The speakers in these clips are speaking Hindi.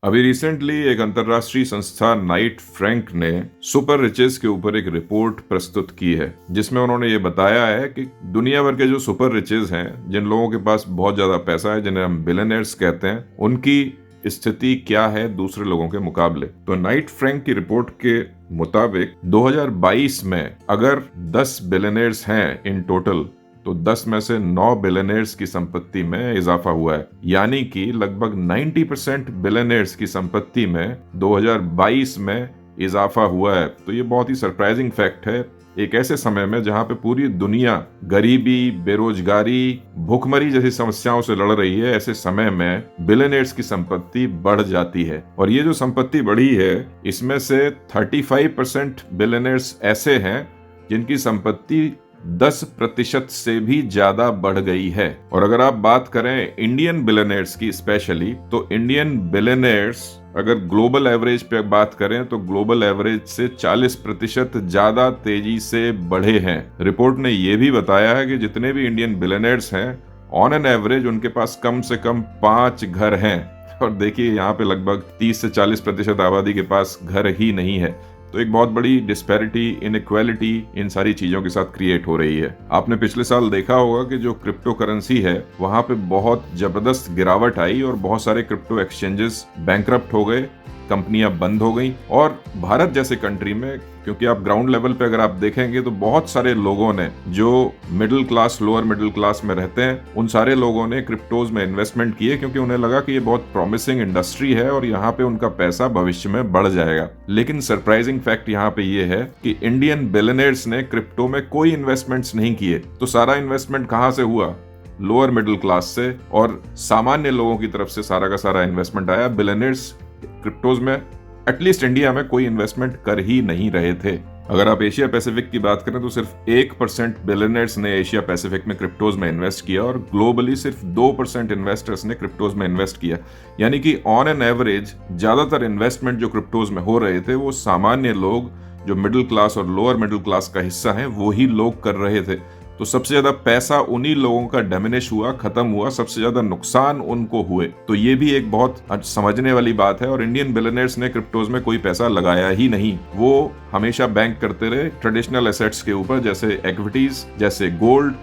अभी रिसेंटली एक अंतर्राष्ट्रीय संस्था नाइट फ्रैंक ने सुपर रिचेस के ऊपर एक रिपोर्ट प्रस्तुत की है, जिसमें उन्होंने ये बताया है कि दुनिया भर के जो सुपर रिचेस हैं, जिन लोगों के पास बहुत ज्यादा पैसा है, जिन्हें हम बिलियनर्स कहते हैं, उनकी स्थिति क्या है दूसरे लोगों के मुकाबले। तो नाइट फ्रैंक की रिपोर्ट के मुताबिक 2022 में अगर 10 बिलियनर्स हैं इन टोटल, तो 10 में से 9 बिलियनर्स की संपत्ति में इजाफा हुआ है, यानी कि लगभग 90% बिलियनर्स की संपत्ति में 2022 में इजाफा हुआ है। तो ये बहुत ही सरप्राइजिंग फैक्ट है एक ऐसे समय में जहां पे पूरी दुनिया गरीबी, बेरोजगारी, भुखमरी जैसी समस्याओं से लड़ रही है। ऐसे समय में बिलियनर्स की संपत्ति बढ़ जाती है, और ये जो संपत्ति बढ़ी है इसमें से 35% बिलियनर्स ऐसे हैं जिनकी संपत्ति 10% से भी ज्यादा बढ़ गई है। और अगर आप बात करें इंडियन बिलियनर्स की स्पेशली, तो इंडियन बिलियनर्स अगर ग्लोबल एवरेज पे बात करें तो ग्लोबल एवरेज से 40% ज्यादा तेजी से बढ़े हैं। रिपोर्ट ने यह भी बताया है कि जितने भी इंडियन बिलियनर्स हैं, ऑन एन एवरेज उनके पास कम से कम 5 घर हैं। और देखिए यहाँ पे लगभग 30 से 40% आबादी के पास घर ही नहीं है। तो एक बहुत बड़ी डिस्पैरिटी, इनइक्वालिटी इन सारी चीजों के साथ क्रिएट हो रही है। आपने पिछले साल देखा होगा कि जो क्रिप्टो करेंसी है वहां पे बहुत जबरदस्त गिरावट आई और बहुत सारे क्रिप्टो एक्सचेंजेस बैंकरप्ट हो गए, कंपनियां बंद हो गई। और भारत जैसे कंट्री में, क्योंकि आप ग्राउंड लेवल पे अगर आप देखेंगे तो बहुत सारे लोगों ने, जो middle class, lower middle class में रहते हैं, उन सारे लोगों ने क्रिप्टोज में इन्वेस्टमेंट किए, क्योंकि उन्हें लगा कि ये बहुत प्रॉमिसिंग इंडस्ट्री है और यहाँ पे उनका पैसा भविष्य में बढ़ जाएगा। लेकिन सरप्राइजिंग फैक्ट यहाँ पे ये है कि इंडियन बिलियनर्स ने क्रिप्टो में कोई इन्वेस्टमेंट्स नहीं किए। तो सारा इन्वेस्टमेंट कहाँ से हुआ? लोअर मिडिल क्लास से, और सामान्य लोगों की तरफ से सारा का सारा इन्वेस्टमेंट आया। बिलियनर्स क्रिप्टोज में एटलीस्ट इंडिया में कोई इन्वेस्टमेंट कर ही नहीं रहे थे। अगर आप एशिया पैसिफिक की बात करें तो सिर्फ 1% बिलियनर्स ने एशिया पैसिफिक में क्रिप्टोज में इन्वेस्ट किया, और ग्लोबली सिर्फ 2% इन्वेस्टर्स ने क्रिप्टोज में इन्वेस्ट किया। यानी कि ऑन एन एवरेज ज्यादातर इन्वेस्टमेंट जो क्रिप्टोज में हो रहे थे वो सामान्य लोग, जो मिडिल क्लास और लोअर मिडिल क्लास का हिस्सा है, वो ही लोग कर रहे थे। तो सबसे ज्यादा पैसा उन्हीं लोगों का डिमिनिश हुआ, खत्म हुआ, सबसे ज्यादा नुकसान उनको हुए। तो ये भी एक बहुत समझने वाली बात है। और इंडियन बिलियनर्स ने क्रिप्टोज में कोई पैसा लगाया ही नहीं। वो हमेशा बैंक करते रहे ट्रेडिशनल एसेट्स के ऊपर, जैसे इक्विटीज, जैसे गोल्ड,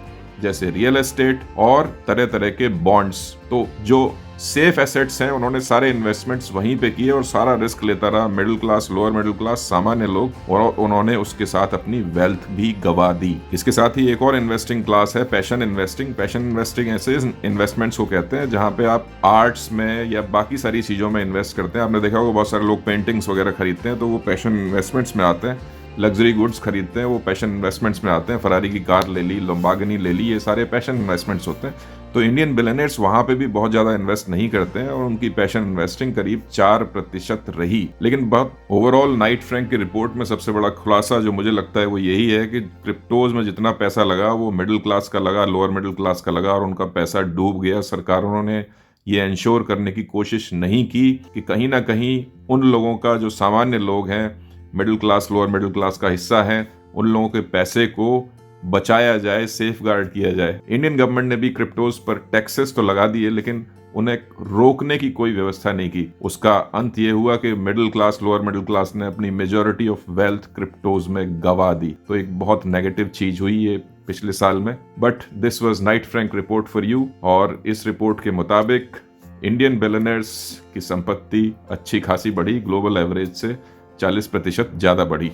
जैसे रियल एस्टेट और तरह तरह के बॉन्ड्स। तो जो सेफ एसेट्स हैं उन्होंने सारे इन्वेस्टमेंट्स वहीं पे किए, और सारा रिस्क लेता रहा middle class, lower middle class, सामान्य लोग, और उन्होंने उसके साथ अपनी वेल्थ भी गवा दी। इसके साथ ही एक और इन्वेस्टिंग क्लास है पैशन इन्वेस्टिंग। पैशन इन्वेस्टिंग ऐसे इन्वेस्टमेंट्स को कहते हैं जहां पे आप आर्ट्स में या बाकी सारी चीजों में इन्वेस्ट करते हैं। आपने देखा होगा बहुत सारे लोग पेंटिंग्स वगैरह खरीदते हैं, तो वो पैशन इन्वेस्टमेंट्स में आते हैं। लग्जरी गुड्स खरीदते हैं, वो पैशन इन्वेस्टमेंट्स में आते हैं। फरारी की कार ले ली, लंबागनी ले ली, ये सारे पैशन इन्वेस्टमेंट्स होते हैं। तो इंडियन बिलियनर्स वहां पे भी बहुत ज्यादा इन्वेस्ट नहीं करते हैं, और उनकी पैशन इन्वेस्टिंग करीब 4% रही। लेकिन बहुत ओवरऑल नाइट फ्रैंक की रिपोर्ट में सबसे बड़ा खुलासा जो मुझे लगता है वो यही है कि क्रिप्टोज में जितना पैसा लगा वो मिडिल क्लास का लगा, लोअर मिडिल क्लास का लगा, और उनका पैसा डूब गया। सरकारों ने ये इंश्योर करने की कोशिश नहीं की कि कहीं ना कहीं उन लोगों का, जो सामान्य लोग हैं, middle class, lower middle class का हिस्सा है, उन लोगों के पैसे को बचाया जाए, सेफ गार्ड किया जाए। इंडियन गवर्नमेंट ने भी क्रिप्टोज पर टैक्सेस तो लगा दिए, लेकिन उन्हें रोकने की कोई व्यवस्था नहीं की। उसका अंत ये हुआ कि middle class, lower middle class ने अपनी मेजॉरिटी ऑफ वेल्थ क्रिप्टोज में गवा दी। तो एक बहुत नेगेटिव चीज हुई ये पिछले साल में। But this was Knight Frank report for you, और इस रिपोर्ट के मुताबिक इंडियन बिलियनर्स की संपत्ति अच्छी खासी बढ़ी, ग्लोबल एवरेज से 40% ज्यादा बढ़ी।